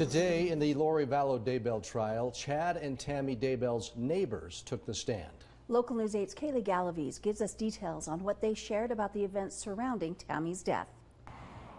Today, in the Lori Vallow Daybell trial, Chad and Tammy Daybell's neighbors took the stand. Local News 8's Kaylee Galaviz gives us details on what they shared about the events surrounding Tammy's death.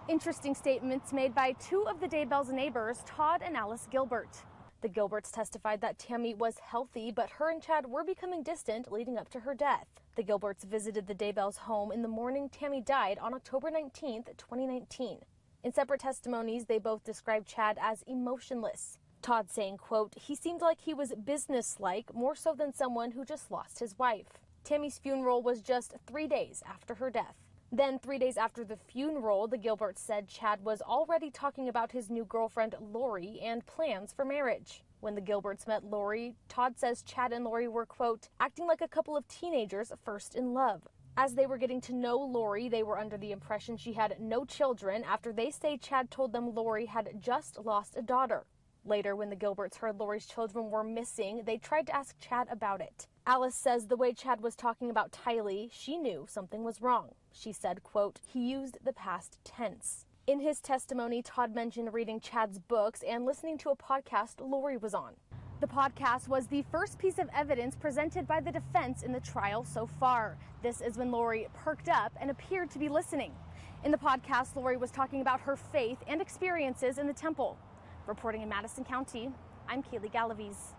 Interesting statements made by two of the Daybell's neighbors, Todd and Alice Gilbert. The Gilberts testified that Tammy was healthy, but her and Chad were becoming distant leading up to her death. The Gilberts visited the Daybell's home in the morning Tammy died on October 19, 2019. In separate testimonies, they both described Chad as emotionless. Todd saying, quote, "He seemed like he was businesslike, more so than someone who just lost his wife." Tammy's funeral was just 3 days after her death. Then 3 days after the funeral, the Gilberts said Chad was already talking about his new girlfriend, Lori, and plans for marriage. When the Gilberts met Lori, Todd says Chad and Lori were, quote, "acting like a couple of teenagers first in love." As they were getting to know Lori, they were under the impression she had no children after they say Chad told them Lori had just lost a daughter. Later, when the Gilberts heard Lori's children were missing, they tried to ask Chad about it. Alice says the way Chad was talking about Tylee, she knew something was wrong. She said, quote, "He used the past tense." In his testimony, Todd mentioned reading Chad's books and listening to a podcast Lori was on. The podcast was the first piece of evidence presented by the defense in the trial so far. This is when Lori perked up and appeared to be listening. In the podcast, Lori was talking about her faith and experiences in the temple. Reporting in Madison County, I'm Kaylee Galaviz.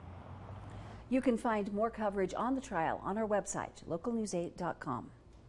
You can find more coverage on the trial on our website, localnews8.com.